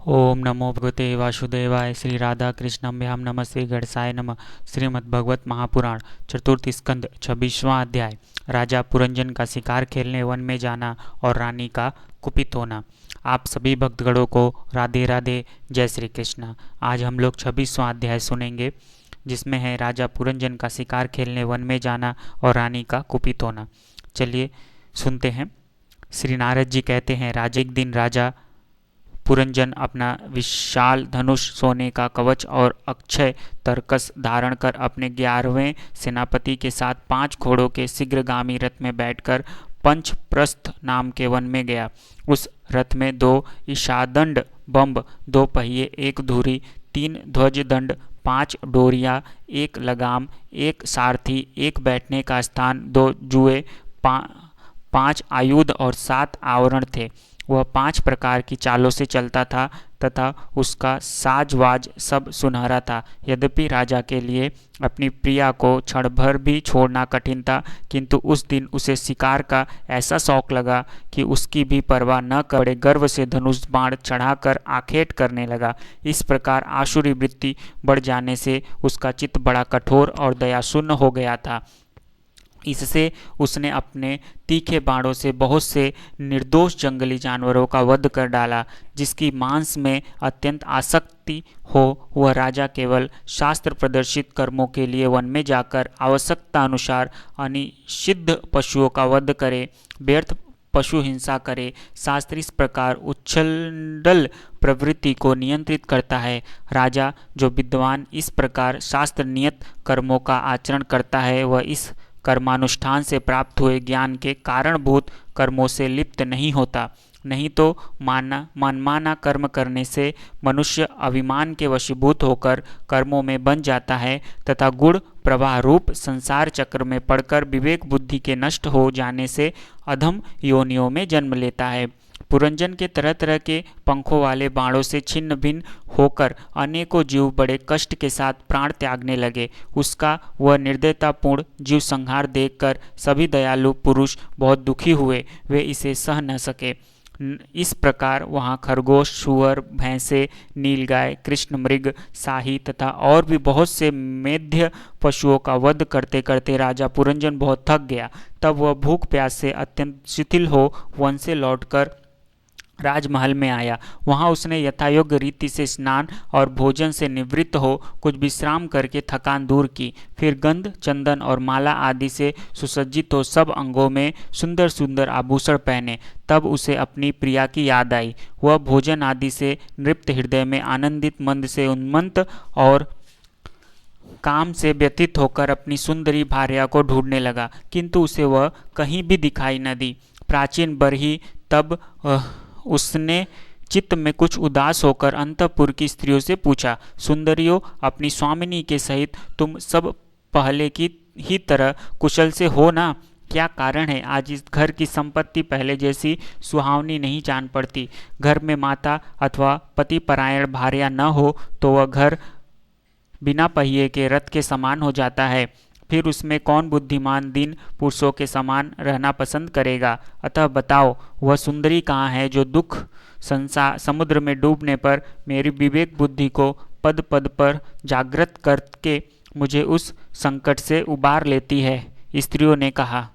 ओम नमो भगवते वासुदेवाय। श्री राधा कृष्णम्भ्याम नमः। श्री गणेशाय नमः। श्रीमद् भगवत महापुराण चतुर्थ स्कंद 26वां अध्याय। राजा पुरंजन का शिकार खेलने वन में जाना और रानी का कुपित होना। आप सभी भक्तगणों को राधे राधे, जय श्री कृष्ण। आज हम लोग 26वां अध्याय सुनेंगे, जिसमें है राजा पुरंजन का शिकार खेलने वन में जाना और रानी का कुपित होना। चलिए सुनते हैं। श्री नारद जी कहते हैं, एक दिन राजा पुरंजन अपना विशाल धनुष, सोने का कवच और अक्षय तरकस धारण कर अपने 11वें सेनापति के साथ 5 घोड़ों के शीघ्रगामी रथ में बैठकर पंचप्रस्थ नाम के वन में गया। उस रथ में 2 ईशादंड बम्ब, 2 पहिए, 1 धुरी, 3 ध्वज दंड, 5 डोरियां, 1 लगाम, 1 सारथी, 1 बैठने का स्थान, 2 जुए, 5 आयुध और 7 आवरण थे। वह 5 प्रकार की चालों से चलता था तथा उसका साजवाज सब सुनहरा था। यद्यपि राजा के लिए अपनी प्रिया को क्षण भर भी छोड़ना कठिन था, किंतु उस दिन उसे शिकार का ऐसा शौक लगा कि उसकी भी परवाह न कर बड़े गर्व से धनुष बाण चढ़ाकर आखेट करने लगा। इस प्रकार आसुरी वृत्ति बढ़ जाने से उसका चित्त बड़ा कठोर और दयाशून्य हो गया था। इससे उसने अपने तीखे बाणों से बहुत से निर्दोष जंगली जानवरों का वध कर डाला। जिसकी मांस में अत्यंत आसक्ति हो, वह राजा केवल शास्त्र प्रदर्शित कर्मों के लिए वन में जाकर आवश्यकता अनुसार अनिषिद्ध पशुओं का वध करे, व्यर्थ पशु हिंसा करे। शास्त्र इस प्रकार उच्छृंखल प्रवृत्ति को नियंत्रित करता है। राजा जो विद्वान इस प्रकार शास्त्र नियत कर्मों का आचरण करता है, वह इस कर्मानुष्ठान से प्राप्त हुए ज्ञान के कारणभूत कर्मों से लिप्त नहीं होता। नहीं तो मनमाना कर्म करने से मनुष्य अभिमान के वशीभूत होकर कर्मों में बन जाता है तथा गुण प्रवाह रूप संसार चक्र में पड़कर विवेक बुद्धि के नष्ट हो जाने से अधम योनियों में जन्म लेता है। पुरंजन के तरह तरह के पंखों वाले बाणों से छिन्न भिन्न होकर अनेकों जीव बड़े कष्ट के साथ प्राण त्यागने लगे। उसका वह निर्दयतापूर्ण जीव संहार देखकर सभी दयालु पुरुष बहुत दुखी हुए। वे इसे सह न सके। इस प्रकार वहाँ खरगोश, सुअर, भैंसे, नीलगाय, कृष्ण मृग, शाही तथा और भी बहुत से मेध्य पशुओं का वध करते करते राजा पुरंजन बहुत थक गया। तब वह भूख प्यास से अत्यंत शिथिल हो वन से लौटकर राजमहल में आया। वहां उसने यथायोग्य रीति से स्नान और भोजन से निवृत्त हो कुछ विश्राम करके थकान दूर की। फिर गंध, चंदन और माला आदि से सुसज्जित हो सब अंगों में सुंदर सुंदर आभूषण पहने। तब उसे अपनी प्रिया की याद आई। वह भोजन आदि से नृप्त हृदय में आनंदित मन से उन्मत्त और काम से व्यतीत होकर अपनी सुंदरी भार्या को ढूंढने लगा, किंतु उसे वह कहीं भी दिखाई न दी। प्राचीन बरही तब उसने चित्त में कुछ उदास होकर अंतःपुर की स्त्रियों से पूछा, सुंदरियों, अपनी स्वामिनी के सहित तुम सब पहले की ही तरह कुशल से हो ना? क्या कारण है आज इस घर की संपत्ति पहले जैसी सुहावनी नहीं जान पड़ती? घर में माता अथवा पति परायण भार्या न हो तो वह घर बिना पहिए के रथ के समान हो जाता है। फिर उसमें कौन बुद्धिमान दीन पुरुषों के समान रहना पसंद करेगा? अतः बताओ, वह सुंदरी कहाँ है जो दुख संसार समुद्र में डूबने पर मेरी विवेक बुद्धि को पद पद पर जागृत करके मुझे उस संकट से उबार लेती है? स्त्रियों ने कहा,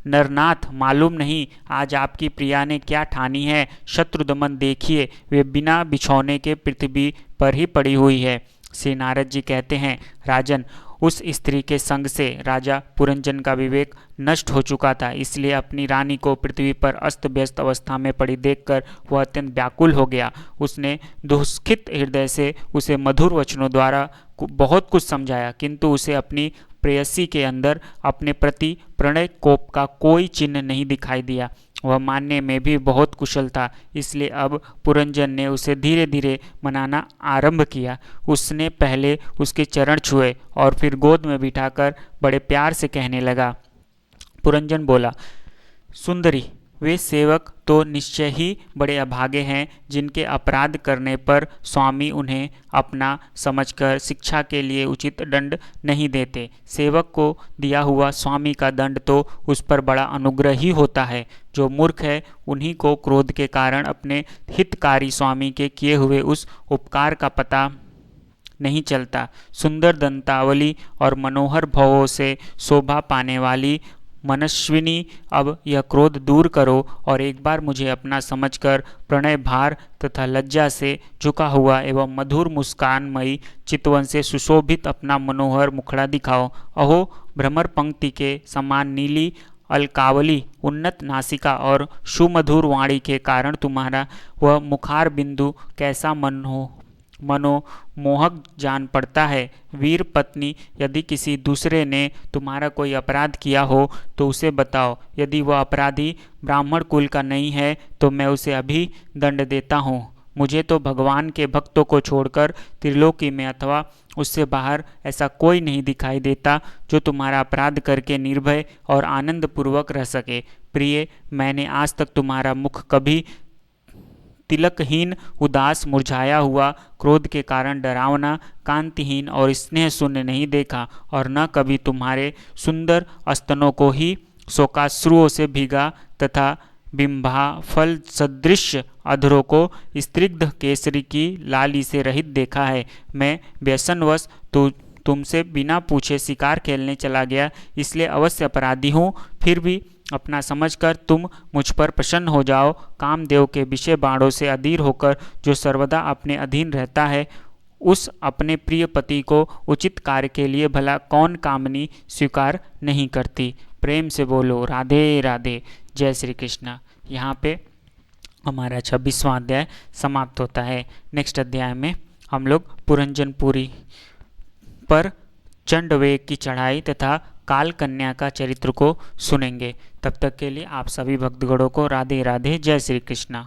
नरनाथ, मालूम नहीं आज आपकी प्रिया ने क्या ठानी है। शत्रुदमन देखिए, वे बिना बिछौने के पृथ्वी पर ही पड़ी हुई है। श्री नारद जी कहते हैं, राजन, उस स्त्री के संग से राजा पुरंजन का विवेक नष्ट हो चुका था। इसलिए अपनी रानी को पृथ्वी पर अस्त व्यस्त अवस्था में पड़ी देखकर वह अत्यंत व्याकुल हो गया। उसने दुष्खित हृदय से उसे मधुर वचनों द्वारा बहुत कुछ समझाया, किंतु उसे अपनी प्रेयसी के अंदर अपने प्रति प्रणय कोप का कोई चिन्ह नहीं दिखाई दिया। वह मानने में भी बहुत कुशल था, इसलिए अब पुरंजन ने उसे धीरे धीरे मनाना आरंभ किया। उसने पहले उसके चरण छुए और फिर गोद में बिठाकर बड़े प्यार से कहने लगा। पुरंजन बोला, सुंदरी, वे सेवक तो निश्चय ही बड़े अभागे हैं जिनके अपराध करने पर स्वामी उन्हें अपना समझकर शिक्षा के लिए उचित दंड नहीं देते। सेवक को दिया हुआ स्वामी का दंड तो उस पर बड़ा अनुग्रह ही होता है। जो मूर्ख है उन्हीं को क्रोध के कारण अपने हितकारी स्वामी के किए हुए उस उपकार का पता नहीं चलता। सुंदर दंतावली और मनोहर भवों से शोभा पाने वाली मनस्विनी, अब यह क्रोध दूर करो और एक बार मुझे अपना समझकर प्रणय भार तथा लज्जा से झुका हुआ एवं मधुर मुस्कानमयी चितवन से सुशोभित अपना मनोहर मुखड़ा दिखाओ। अहो, भ्रमर पंक्ति के समान नीली अलकावली, उन्नत नासिका और सुमधुर वाणी के कारण तुम्हारा वह मुखार बिंदु कैसा मनोमोहक जान पड़ता है। वीर पत्नी, यदि किसी दूसरे ने तुम्हारा कोई अपराध किया हो तो उसे बताओ। यदि वह अपराधी ब्राह्मण कुल का नहीं है तो मैं उसे अभी दंड देता हूँ। मुझे तो भगवान के भक्तों को छोड़कर त्रिलोकी में अथवा उससे बाहर ऐसा कोई नहीं दिखाई देता जो तुम्हारा अपराध करके निर्भय और आनंद पूर्वक रह सके। प्रिय, मैंने आज तक तुम्हारा मुख कभी तिलकहीन, उदास, मुरझाया हुआ, क्रोध के कारण डरावना, कांतिहीन और स्नेह शून्य नहीं देखा और न कभी तुम्हारे सुंदर स्तनों को ही शोकाश्रुओं से भीगा तथा बिंबा फल सदृश अधरों को स्निग्ध केसरी की लाली से रहित देखा है। मैं व्यसनवश तुमसे बिना पूछे शिकार खेलने चला गया, इसलिए अवश्य अपराधी हूँ। फिर भी अपना समझकर तुम मुझ पर प्रसन्न हो जाओ। कामदेव के विषय बाणों से अधीर होकर जो सर्वदा अपने अधीन रहता है, उस अपने प्रिय पति को उचित कार्य के लिए भला कौन कामनी स्वीकार नहीं करती। प्रेम से बोलो राधे राधे। जय श्री कृष्ण। यहाँ पे हमारा 26वां अध्याय समाप्त होता है। नेक्स्ट अध्याय में हम लोग पुरंजनपुरी पर चंडवेग की चढ़ाई तथा काल कन्या का चरित्र को सुनेंगे। तब तक के लिए आप सभी भक्तगणों को राधे राधे। जय श्री कृष्ण।